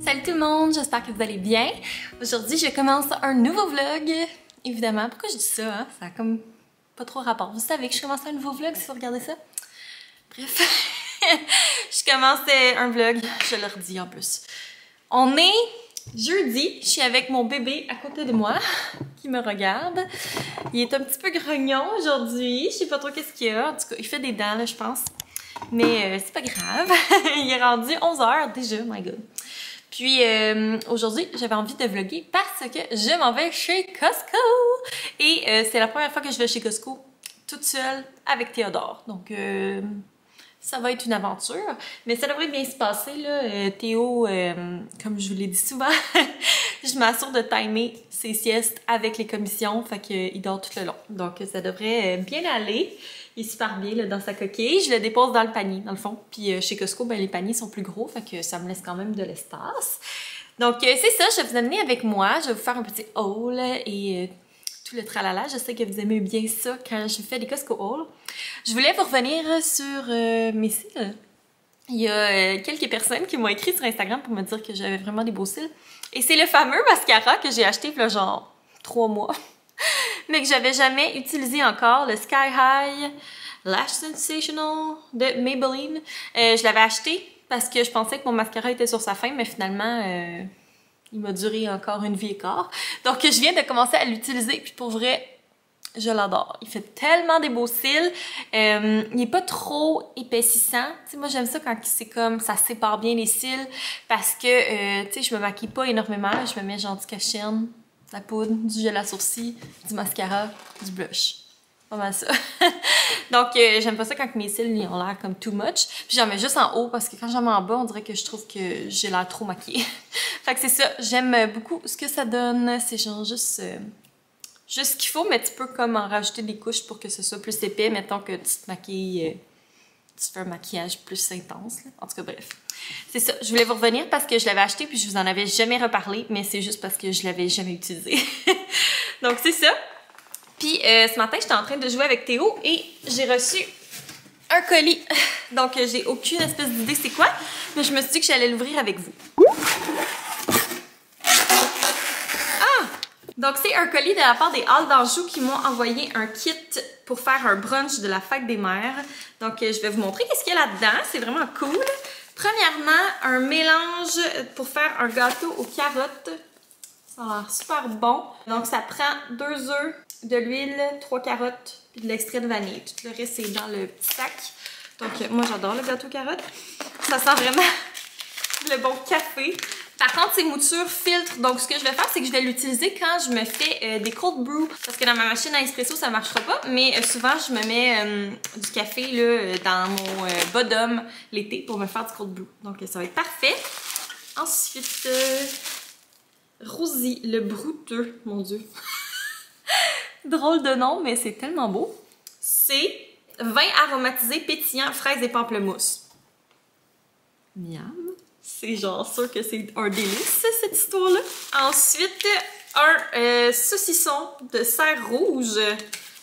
Salut tout le monde, j'espère que vous allez bien. Aujourd'hui, je commence un nouveau vlog. Évidemment, pourquoi je dis ça, hein? Ça a comme pas trop rapport. Vous savez que je commence un nouveau vlog si vous regardez ça? Bref, je commence un vlog, je le redis en plus. On est jeudi, je suis avec mon bébé à côté de moi qui me regarde. Il est un petit peu grognon aujourd'hui, je sais pas trop qu'est-ce qu'il y a. En tout cas, il fait des dents là, je pense. Mais c'est pas grave, il est rendu 11h déjà, my god. Puis aujourd'hui, j'avais envie de vlogger parce que je m'en vais chez Costco. Et c'est la première fois que je vais chez Costco toute seule avec Théodore. Donc ça va être une aventure. Mais ça devrait bien se passer là. Théo, comme je vous l'ai dit souvent, je m'assure de timer ses siestes avec les commissions. Fait qu'il dort tout le long. Donc ça devrait bien aller. Il est super bien là, dans sa coquille. Je le dépose dans le panier, dans le fond. Puis chez Costco, ben, les paniers sont plus gros, fait que ça me laisse quand même de l'espace. Donc c'est ça, je vais vous amener avec moi. Je vais vous faire un petit haul et tout le tralala. Je sais que vous aimez bien ça quand je fais des Costco hauls. Je voulais vous revenir sur mes cils. Il y a quelques personnes qui m'ont écrit sur Instagram pour me dire que j'avais vraiment des beaux cils. Et c'est le fameux mascara que j'ai acheté il y a genre 3 mois. Mais que j'avais jamais utilisé encore, le Sky High Lash Sensational de Maybelline. Je l'avais acheté parce que je pensais que mon mascara était sur sa fin, mais finalement, il m'a duré encore une vie et quart. Donc, je viens de commencer à l'utiliser, puis pour vrai, je l'adore. Il fait tellement des beaux cils. Il n'est pas trop épaississant. Tu sais, moi, j'aime ça quand c'est comme ça sépare bien les cils parce que, tu sais, je me maquille pas énormément. Je me mets genre du cache-chaîne, de la poudre, du gel à sourcils, du mascara, du blush. Pas mal ça. Donc, j'aime pas ça quand mes cils ils ont l'air comme too much. Puis j'en mets juste en haut parce que quand j'en mets en bas, on dirait que je trouve que j'ai l'air trop maquillée. Fait que c'est ça. J'aime beaucoup ce que ça donne. C'est genre juste ce qu'il faut, mais tu peux comme en rajouter des couches pour que ce soit plus épais. Mettons que tu te maquilles, tu fais un maquillage plus intense. Là. En tout cas, bref. C'est ça. Je voulais vous revenir parce que je l'avais acheté puis je vous en avais jamais reparlé, mais c'est juste parce que je l'avais jamais utilisé. Donc, c'est ça. Puis, ce matin, j'étais en train de jouer avec Théo et j'ai reçu un colis. Donc, j'ai aucune espèce d'idée c'est quoi, mais je me suis dit que j'allais l'ouvrir avec vous. Donc, c'est un colis de la part des Halles d'Anjou qui m'ont envoyé un kit pour faire un brunch de la fête des mères. Donc, je vais vous montrer qu'est-ce qu'il y a là-dedans. C'est vraiment cool. Premièrement, un mélange pour faire un gâteau aux carottes. Ça a l'air super bon. Donc, ça prend 2 œufs, de l'huile, 3 carottes, puis de l'extrait de vanille. Tout le reste, c'est dans le petit sac. Donc, moi, j'adore le gâteau aux carottes. Ça sent vraiment le bon café. Par contre, ces moutures filtrent. Donc, ce que je vais faire, c'est que je vais l'utiliser quand je me fais des cold brew. Parce que dans ma machine à espresso, ça ne marchera pas. Mais souvent, je me mets du café là, dans mon bottom l'été pour me faire du cold brew. Donc, ça va être parfait. Ensuite, Rosie, le brouteux. Mon Dieu. Drôle de nom, mais c'est tellement beau. C'est vin aromatisé pétillant, fraises et pamplemousse. Miam. C'est genre sûr que c'est un délice, cette histoire-là. Ensuite, un saucisson de serre rouge.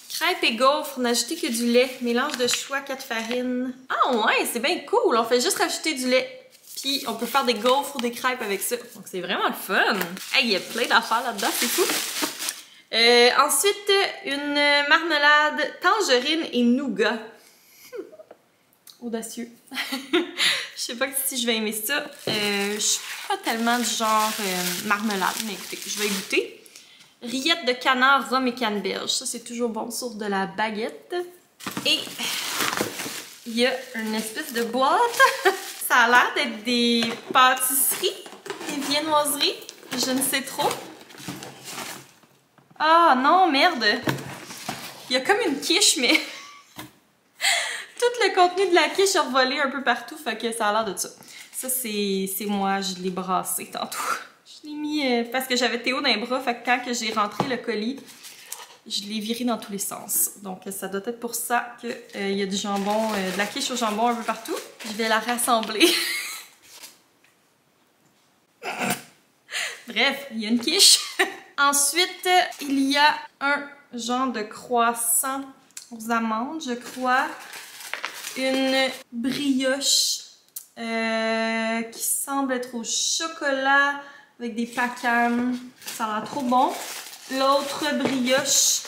Crêpes et gaufres, n'ajoutez que du lait. Mélange de choix, 4 farines. Ah ouais, c'est bien cool. On fait juste rajouter du lait. Puis on peut faire des gaufres ou des crêpes avec ça. Donc c'est vraiment le fun. Hey, il y a plein d'affaires là-dedans, c'est fou. Ensuite, une marmelade tangerine et nougat. Audacieux. Je sais pas si je vais aimer ça. Je suis pas tellement du genre marmelade, mais écoutez, je vais y goûter. Rillettes de canard, rhum et canneberge. Ça, c'est toujours bon sur de la baguette. Et il y a une espèce de boîte. Ça a l'air d'être des pâtisseries, des viennoiseries. Je ne sais trop. Ah non, merde! Il y a comme une quiche, mais tout le contenu de la quiche a revolé un peu partout, fait que ça a l'air de ça. Ça, c'est moi, je l'ai brassé tantôt. Je l'ai mis parce que j'avais Théo dans les bras, fait que quand j'ai rentré le colis, je l'ai viré dans tous les sens. Donc, ça doit être pour ça qu'il y a du jambon, de la quiche au jambon un peu partout. Je vais la rassembler. Bref, il y a une quiche. Ensuite, il y a un genre de croissant aux amandes, je crois. Une brioche qui semble être au chocolat avec des pacans. Ça a l'air trop bon. L'autre brioche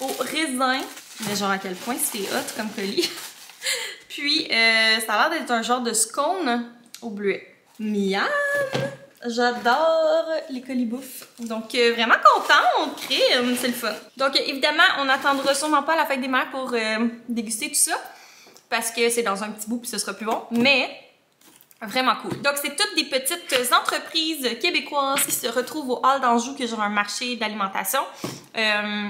au raisin. Mais genre à quel point c'est hot comme colis. Puis ça a l'air d'être un genre de scone au bleuet. Miam! J'adore les colis bouffe. Donc vraiment contente, crime, c'est le fun. Donc évidemment, on n'attendra sûrement pas à la fête des mères pour déguster tout ça. Parce que c'est dans un petit bout puis ce sera plus bon. Mais vraiment cool. Donc c'est toutes des petites entreprises québécoises qui se retrouvent au Hall d'Anjou, qui est genre un marché d'alimentation.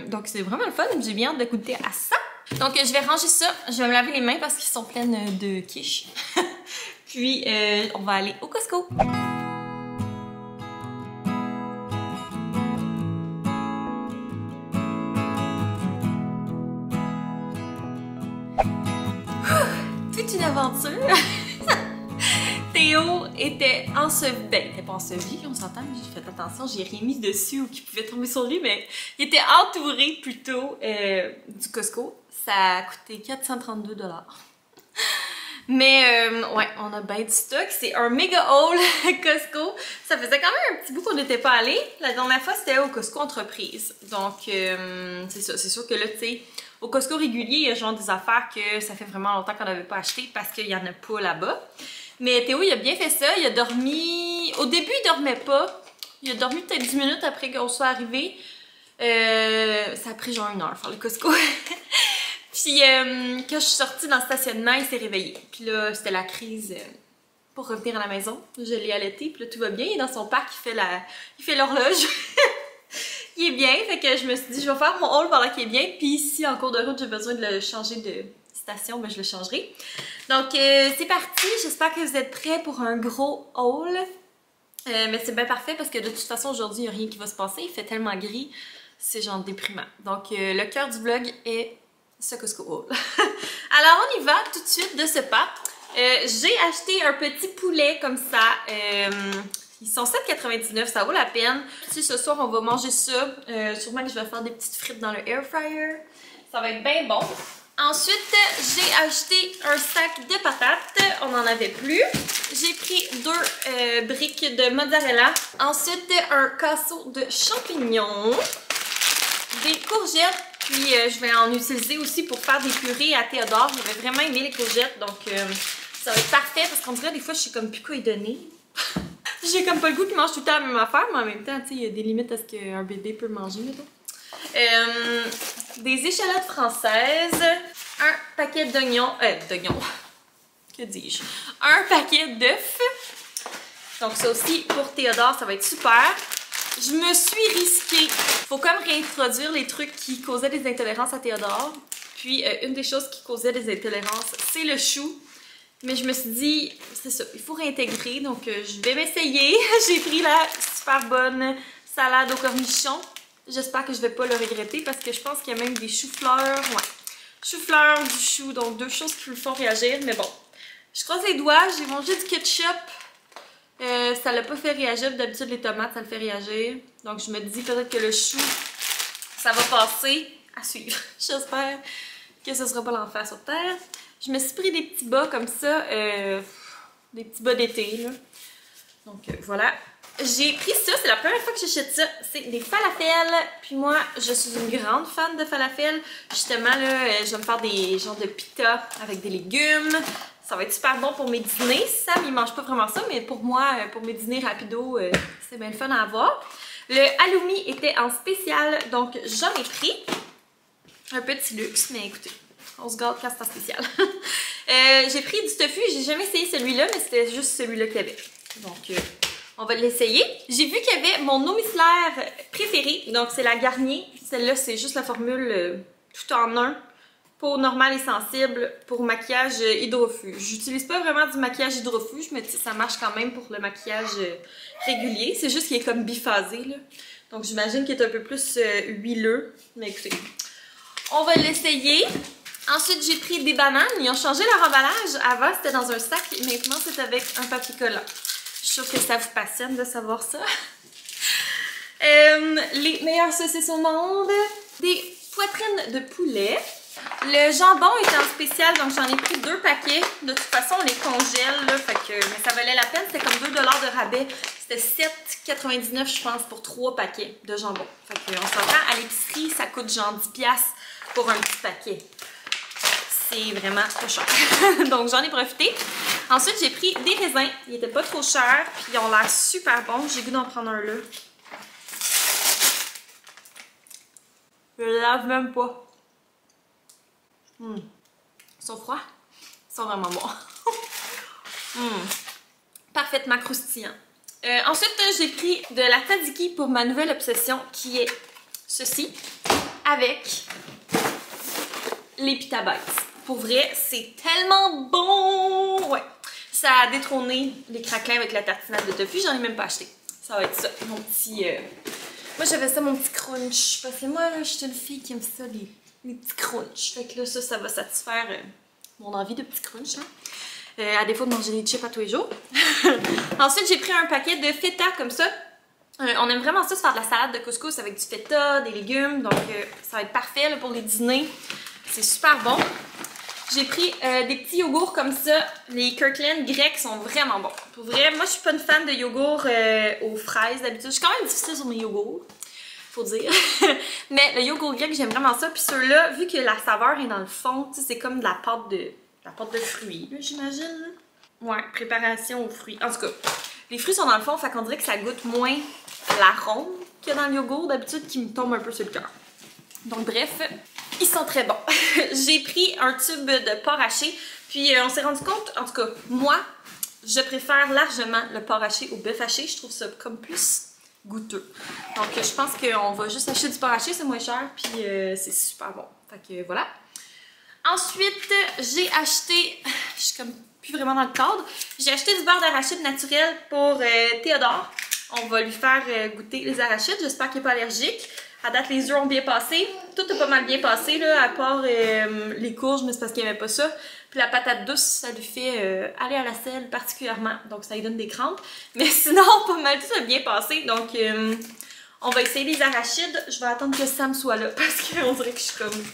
Donc c'est vraiment le fun. J'ai bien hâte de goûter à ça. Donc je vais ranger ça. Je vais me laver les mains parce qu'ils sont pleines de quiche. Puis on va aller au Costco. Toute une aventure. Théo était enseveli. Ben, il était pas enseveli, on s'entend, mais j'ai fait attention, j'ai rien mis dessus ou qui pouvait tomber sur lui, mais il était entouré plutôt du Costco. Ça a coûté 432 $. Mais ouais, on a bien du stock. C'est un méga haul Costco. Ça faisait quand même un petit bout qu'on n'était pas allé. La dernière fois, c'était au Costco Entreprise. Donc, c'est ça. C'est sûr que là, tu sais, au Costco régulier, il y a genre des affaires que ça fait vraiment longtemps qu'on n'avait pas acheté parce qu'il n'y en a pas là-bas. Mais Théo, il a bien fait ça. Il a dormi... Au début, il dormait pas. Il a dormi peut-être 10 minutes après qu'on soit arrivé. Ça a pris genre 1 heure faire le Costco. Puis quand je suis sortie dans le stationnement, il s'est réveillé. Puis là, c'était la crise pour revenir à la maison. Je l'ai allaité, puis là, tout va bien. Il est dans son parc, il fait l'horloge. Il est bien, fait que je me suis dit, je vais faire mon haul pendant qu'il est bien. Puis si en cours de route, j'ai besoin de le changer de station, ben je le changerai. Donc c'est parti. J'espère que vous êtes prêts pour un gros haul. Mais c'est bien parfait parce que de toute façon, aujourd'hui, il n'y a rien qui va se passer. Il fait tellement gris, c'est genre déprimant. Donc le cœur du vlog est ce Costco haul. Alors on y va tout de suite de ce pas. J'ai acheté un petit poulet comme ça. Ils sont 7,99 $, ça vaut la peine. Si ce soir on va manger ça, sûrement que je vais faire des petites frites dans le air fryer. Ça va être bien bon. Ensuite, j'ai acheté un sac de patates. On n'en avait plus. J'ai pris 2 briques de mozzarella. Ensuite, un casseau de champignons. Des courgettes. Puis, je vais en utiliser aussi pour faire des purées à Théodore. J'avais vraiment aimé les courgettes. Donc, ça va être parfait. Parce qu'on dirait des fois, je sais comme plus quoi y donner. J'ai comme pas le goût qu'il mange tout le temps la même affaire. Mais en même temps, tu sais, il y a des limites à ce qu'un bébé peut manger, mettons. Des échalotes françaises, un paquet d'oignons, que dis-je, un paquet d'œufs, donc ça aussi pour Théodore ça va être super. Je me suis risquée, faut comme réintroduire les trucs qui causaient des intolérances à Théodore, puis une des choses qui causait des intolérances c'est le chou, mais je me suis dit, c'est ça, il faut réintégrer, donc je vais m'essayer. J'ai pris la super bonne salade aux cornichons. J'espère que je vais pas le regretter parce que je pense qu'il y a même des choux-fleurs. Ouais. Choux-fleurs, du chou, donc 2 choses qui me font réagir. Mais bon, je croise les doigts. J'ai mangé du ketchup. Ça l'a pas fait réagir. D'habitude, les tomates, ça le fait réagir. Donc, je me dis peut-être que le chou, ça va passer. À suivre. J'espère que ce sera pas l'enfer sur terre. Je me suis pris des petits bas comme ça. Des petits bas d'été, là. Donc, voilà. J'ai pris ça, c'est la première fois que j'achète ça, c'est des falafels, puis moi je suis une grande fan de falafels, justement là je vais me faire des genres de pita avec des légumes, ça va être super bon pour mes dîners. Sam il mange pas vraiment ça, mais pour moi, pour mes dîners rapido, c'est bien le fun à avoir. Le halloumi était en spécial, donc j'en ai pris un petit luxe, mais écoutez, on se gâte quand c'est en spécial. J'ai pris du tofu, j'ai jamais essayé celui-là, mais c'était juste celui-là qu'il y avait, donc on va l'essayer. J'ai vu qu'il y avait mon eau micellaire préférée. Donc, c'est la Garnier. Celle-là, c'est juste la formule tout en un. Peau normale et sensible pour maquillage hydrofuge. J'utilise pas vraiment du maquillage hydrofuge, mais ça marche quand même pour le maquillage régulier. C'est juste qu'il est comme biphasé, là. Donc, j'imagine qu'il est un peu plus huileux. Mais écoutez, on va l'essayer. Ensuite, j'ai pris des bananes. Ils ont changé leur emballage. Avant, c'était dans un sac. Maintenant, c'est avec un papier collant. Je suis sûre que ça vous passionne de savoir ça. Les meilleures saucisses au monde. Des poitrines de poulet. Le jambon était en spécial, donc j'en ai pris 2 paquets. De toute façon, on les congèle, là, fait que, mais ça valait la peine. C'était comme 2 $ de rabais. C'était 7,99 je pense pour 3 paquets de jambon. Fait que on s'entend, à l'épicerie, ça coûte genre 10$ pour un petit paquet. C'est vraiment pas cher. Donc j'en ai profité. Ensuite, j'ai pris des raisins. Ils étaient pas trop chers, puis ils ont l'air super bons. J'ai goût d'en prendre un là. Je le lave même pas. Ils sont froids. Ils sont vraiment bons. Parfaitement croustillants. Ensuite, j'ai pris de la tzatziki pour ma nouvelle obsession qui est ceci avec les pita bites. Pour vrai, c'est tellement bon! Ouais, ça a détrôné les craquelins avec la tartinade de tofu. J'en ai même pas acheté. Ça va être ça, mon petit... Moi, j'avais ça, mon petit crunch. Parce que moi, là, je suis une fille qui aime ça, les petits crunchs. Fait que là, ça va satisfaire mon envie de petits crunchs. Hein? À défaut de manger des chips à tous les jours. Ensuite, j'ai pris un paquet de feta comme ça. On aime vraiment ça, se faire de la salade de couscous avec du feta, des légumes. Donc, ça va être parfait là, pour les dîners. C'est super bon. J'ai pris des petits yogourts comme ça. Les Kirkland grecs sont vraiment bons. Pour vrai, moi, je suis pas une fan de yogourt aux fraises d'habitude. Je suis quand même difficile sur mes yogourts, faut dire. Mais le yogourt grec, j'aime vraiment ça. Puis ceux-là, vu que la saveur est dans le fond, c'est comme de la pâte de fruits, j'imagine. Ouais, préparation aux fruits. En tout cas, les fruits sont dans le fond, fait qu'on dirait que ça goûte moins l'arôme qu'il y a dans le yogourt d'habitude qui me tombe un peu sur le cœur. Donc bref, ils sont très bons. J'ai pris un tube de porc haché, puis on s'est rendu compte, en tout cas, moi, je préfère largement le porc haché au bœuf haché. Je trouve ça comme plus goûteux. Donc je pense qu'on va juste acheter du porc haché, c'est moins cher, puis c'est super bon. Fait que voilà. Ensuite, j'ai acheté, je suis comme plus vraiment dans le cadre, j'ai acheté du beurre d'arachide naturel pour Théodore. On va lui faire goûter les arachides, j'espère qu'il n'est pas allergique. À date, les œufs ont bien passé. Tout a pas mal bien passé, là, à part les courges, mais c'est parce qu'il n'aimait pas ça. Puis la patate douce, ça lui fait aller à la selle particulièrement, donc ça lui donne des crampes. Mais sinon, pas mal tout a bien passé, donc on va essayer les arachides. Je vais attendre que Sam soit là, parce qu'on dirait que je suis comme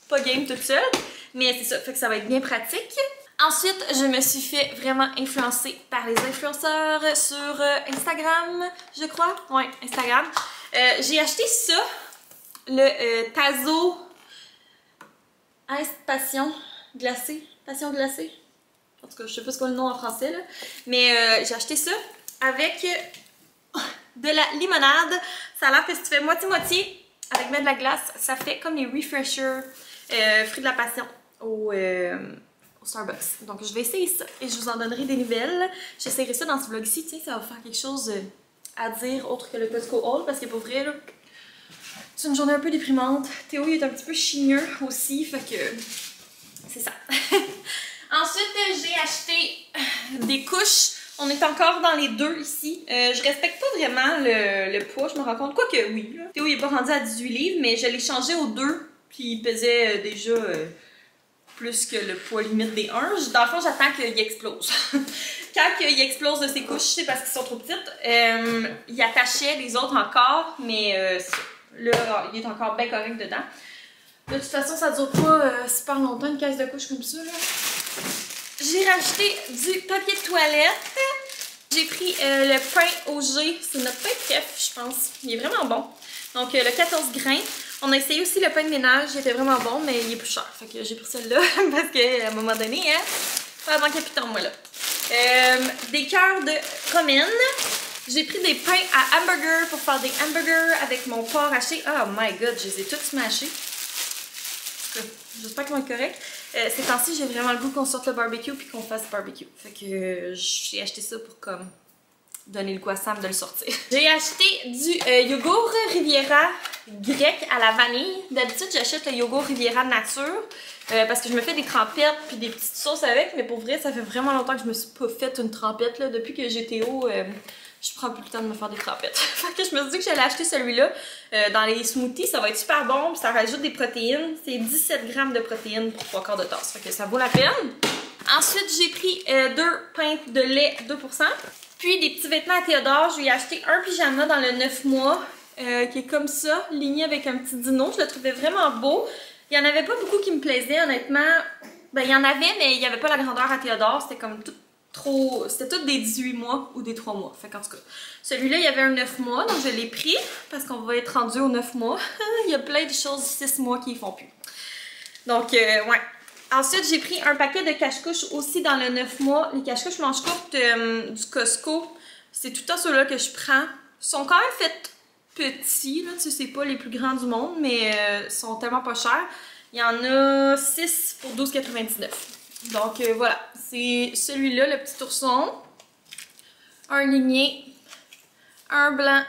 pas game toute seule. Mais c'est ça, fait que ça va être bien pratique. Ensuite, je me suis fait vraiment influencer par les influenceurs sur Instagram, je crois. Ouais, Instagram. J'ai acheté ça, le Tazo Ice Passion glacé. Passion glacée. En tout cas, je sais pas ce qu'est le nom en français, là. Mais j'ai acheté ça avec de la limonade. Ça a l'air que si tu fais moitié-moitié avec mettre de la glace, ça fait comme les refreshers fruits de la passion au Starbucks. Donc je vais essayer ça et je vous en donnerai des nouvelles. J'essaierai ça dans ce vlog-ci, tu sais, ça va faire quelque chose à dire autre que le Costco haul parce que pour vrai, là, c'est une journée un peu déprimante. Théo, il est un petit peu chigneux aussi, fait que c'est ça. Ensuite, j'ai acheté des couches. On est encore dans les 2 ici. Je respecte pas vraiment le poids, je me rends compte. Quoique, oui. Là. Théo, il est pas rendu à 18 livres, mais je l'ai changé aux 2. Puis il pesait déjà plus que le poids limite des 1. Dans le fond, j'attends qu'il explose. Quand il explose de ses couches, c'est parce qu'ils sont trop petites. Il attachait les autres encore, mais là, il est encore bien correct dedans. De toute façon, ça dure pas super longtemps, une caisse de couches comme ça. J'ai racheté du papier de toilette. J'ai pris le pain au G. C'est notre pain préf, je pense. Il est vraiment bon. Donc, le 14 grains. On a essayé aussi le pain de ménage. Il était vraiment bon, mais il est plus cher. Fait que j'ai pris celui-là parce qu'à un moment donné, hein, pas manquer plus de moi là. Des cœurs de romaine. J'ai pris des pains à hamburger pour faire des hamburgers avec mon porc haché. Oh my god, je les ai tous smashés. J'espère qu'ils vont être corrects. Ces temps-ci, j'ai vraiment le goût qu'on sorte le barbecue puis qu'on fasse le barbecue. Fait que j'ai acheté ça pour comme donner le goût à Sam de le sortir. J'ai acheté du yogourt Riviera grec à la vanille. D'habitude, j'achète le yogourt Riviera nature parce que je me fais des trempettes puis des petites sauces avec. Mais pour vrai, ça fait vraiment longtemps que je me suis pas fait une trempette. Là. Depuis que j'ai Théo, je prends plus le temps de me faire des trempettes. Fait que je me suis dit que j'allais acheter celui-là dans les smoothies. Ça va être super bon puis ça rajoute des protéines. C'est 17 grammes de protéines pour 3 quarts de tasse. Fait que ça vaut la peine. Ensuite, j'ai pris 2 pintes de lait 2%. Puis des petits vêtements à Théodore. Je lui ai acheté un pyjama dans le 9 mois qui est comme ça, ligné avec un petit dino. Je le trouvais vraiment beau. Il y en avait pas beaucoup qui me plaisaient, honnêtement. Ben, il y en avait, mais il y avait pas la grandeur à Théodore. C'était comme tout trop... C'était tout des 18 mois ou des 3 mois. Fait qu'en tout cas, celui-là, il y avait un 9 mois, donc je l'ai pris parce qu'on va être rendu aux 9 mois. Il y a plein de choses 6 mois qui ne font plus. Donc, ouais. Ensuite, j'ai pris un paquet de cache-couches aussi dans le 9 mois. Les cache-couches manches courtes du Costco. C'est tout le temps ceux-là que je prends. Ils sont quand même faits petits, là. Tu sais, c'est pas les plus grands du monde, mais ils sont tellement pas chers. Il y en a 6 pour 12,99. Donc, voilà. C'est celui-là, le petit ourson. Un ligné. Un blanc.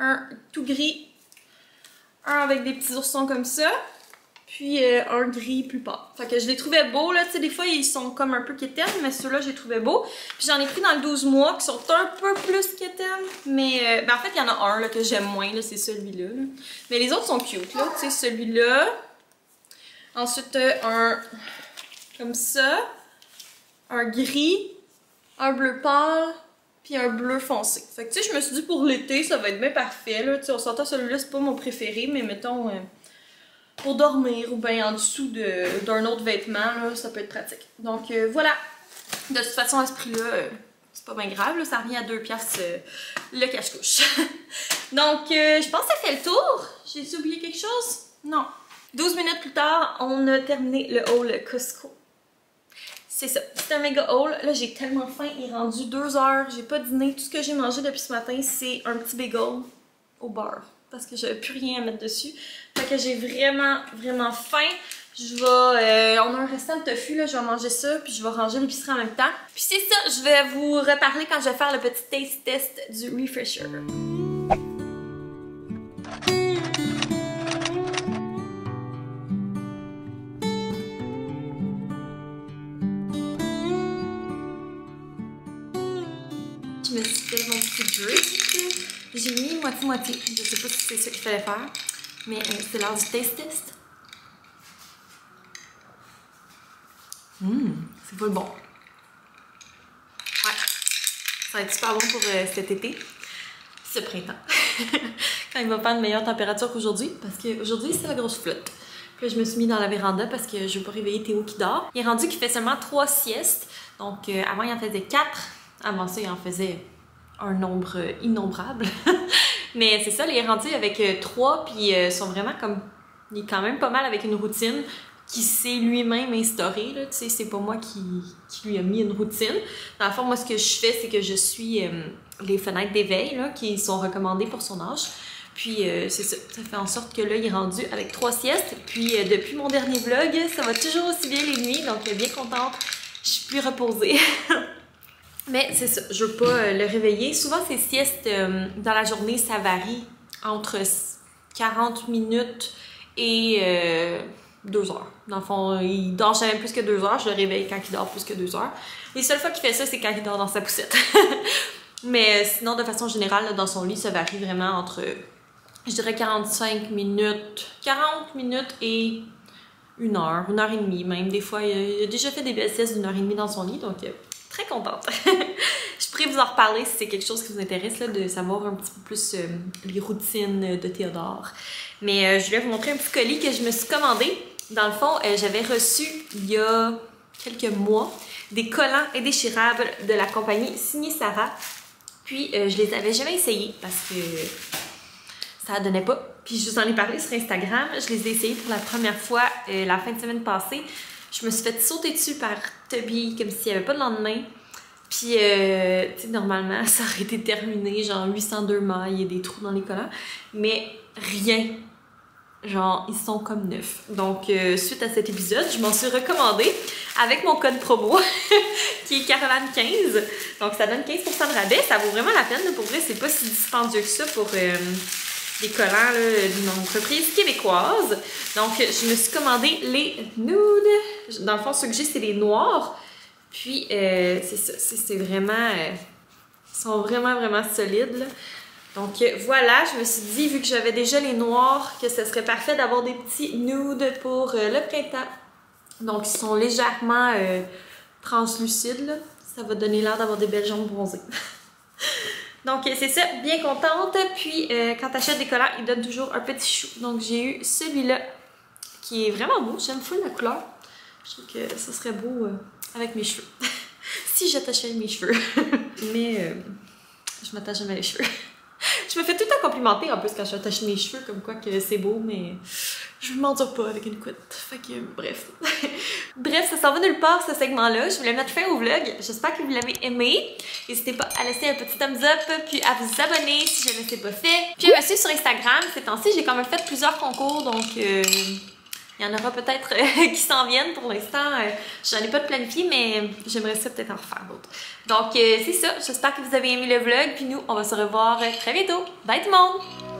Un tout gris. Un avec des petits oursons comme ça. Puis un gris plus pâle. Fait que je les trouvais beaux, là. Tu sais, des fois, ils sont comme un peu quétaines, mais ceux-là, je les trouvais beaux. Puis j'en ai pris dans le 12 mois, qui sont un peu plus quétaines. Mais ben, en fait, il y en a un là, que j'aime moins, là, c'est celui-là. Là. Mais les autres sont cute, là. Tu sais, celui-là. Ensuite, un comme ça. Un gris. Un bleu pâle. Puis un bleu foncé. Fait que tu sais, je me suis dit pour l'été, ça va être bien parfait, là. Tu sais, on s'entend, celui-là, c'est pas mon préféré, mais mettons... pour dormir ou bien en dessous d'un autre vêtement, là, ça peut être pratique. Donc voilà. De toute façon, à ce prix-là, c'est pas bien grave, là, ça revient à 2$ le cache-couche. Donc je pense que ça fait le tour. J'ai oublié quelque chose? Non. 12 minutes plus tard, on a terminé le haul Costco. C'est ça, c'est un méga haul. Là, j'ai tellement faim, il est rendu 2h, j'ai pas dîné. Tout ce que j'ai mangé depuis ce matin, c'est un petit bagel au beurre. Parce que j'avais plus rien à mettre dessus. Fait que j'ai vraiment, vraiment faim. Je vais... on a un restant de tofu, là, je vais manger ça, puis je vais ranger l'épicerie en même temps. Puis c'est ça, je vais vous reparler quand je vais faire le petit taste test du Refresher. Je me suis fait mon petit drink. J'ai mis moitié-moitié. Je sais pas si c'est ça qu'il fallait faire. Mais c'est l'heure du taste test. C'est pas le bon. Ouais. Ça va être super bon pour cet été. Ce printemps. Quand il va faire une meilleure température qu'aujourd'hui. Parce qu'aujourd'hui, c'est la grosse flotte. Puis là, je me suis mis dans la véranda parce que je veux pas réveiller Théo qui dort. Il est rendu qu'il fait seulement 3 siestes. Donc avant, il en faisait 4. Avant ça, il en faisait un nombre innombrable. Mais c'est ça, il est rendu avec 3, puis ils sont vraiment comme... Il est quand même pas mal avec une routine qui s'est lui-même instaurée, là, tu sais, c'est pas moi qui lui a mis une routine. Dans le fond, moi, ce que je fais, c'est que je suis les fenêtres d'éveil, là, qui sont recommandées pour son âge. Puis c'est ça, ça fait en sorte que là, il est rendu avec 3 siestes. Puis depuis mon dernier vlog, ça va toujours aussi bien les nuits, donc bien contente, je suis plus reposée. Mais c'est ça, je veux pas le réveiller. Souvent, ces siestes dans la journée, ça varie entre 40 minutes et 2 heures. Dans le fond, il dort jamais plus que 2 heures. Je le réveille quand il dort plus que 2 heures. Les seules fois qu'il fait ça, c'est quand il dort dans sa poussette. Mais sinon, de façon générale, là, dans son lit, ça varie vraiment entre, je dirais 45 minutes, 40 minutes et 1 heure, 1h30 même. Des fois, il a déjà fait des belles siestes d'1h30 dans son lit, donc... très contente. Je pourrais vous en reparler si c'est quelque chose qui vous intéresse, là, de savoir un petit peu plus les routines de Théodore. Mais je voulais vous montrer un petit colis que je me suis commandé. Dans le fond, j'avais reçu il y a quelques mois des collants indéchirables de la compagnie Signé Sarah. Puis je les avais jamais essayés parce que ça donnait pas. Puis je vous en ai parlé sur Instagram. Je les ai essayés pour la première fois la fin de semaine passée. Je me suis fait sauter dessus par Toby comme s'il n'y avait pas de lendemain. Puis, tu sais, normalement, ça aurait été terminé, genre 802 mailles et des trous dans les collants. Mais rien. Genre, ils sont comme neufs. Donc, suite à cet épisode, je m'en suis recommandée avec mon code promo, qui est Caroline15. Donc, ça donne 15% de rabais. Ça vaut vraiment la peine. Pour vrai, c'est pas si dispendieux que ça pour des collants d'une entreprise québécoise. Donc, je me suis commandé les nudes. Dans le fond, ceux que j'ai, c'est les noirs. Puis, c'est ça. C'est vraiment... ils sont vraiment, vraiment solides, là. Donc voilà, je me suis dit, vu que j'avais déjà les noirs, que ce serait parfait d'avoir des petits nudes pour le printemps. Donc ils sont légèrement translucides, là. Ça va donner l'air d'avoir des belles jambes bronzées. Donc c'est ça, bien contente. Puis quand tu achètes des collants, ils donnent toujours un petit chou. Donc j'ai eu celui-là qui est vraiment beau. J'aime full la couleur. Je trouve que ça serait beau avec mes cheveux. Si j'attachais mes cheveux. Mais je m'attache jamais les cheveux. Je me fais tout le temps complimenter en plus quand j'attache mes cheveux, comme quoi que c'est beau, mais je m'endure pas avec une couette. Fait que bref. Bref, ça s'en va nulle part ce segment-là. Je voulais mettre fin au vlog. J'espère que vous l'avez aimé. N'hésitez pas à laisser un petit thumbs up, puis à vous abonner si jamais c'est pas fait. Puis à me suivre sur Instagram. Ces temps-ci, j'ai quand même fait plusieurs concours, donc il y en aura peut-être qui s'en viennent. Pour l'instant, j'en ai pas de planifié, mais j'aimerais ça peut-être en refaire d'autres. Donc c'est ça. J'espère que vous avez aimé le vlog. Puis nous, on va se revoir très bientôt. Bye tout le monde!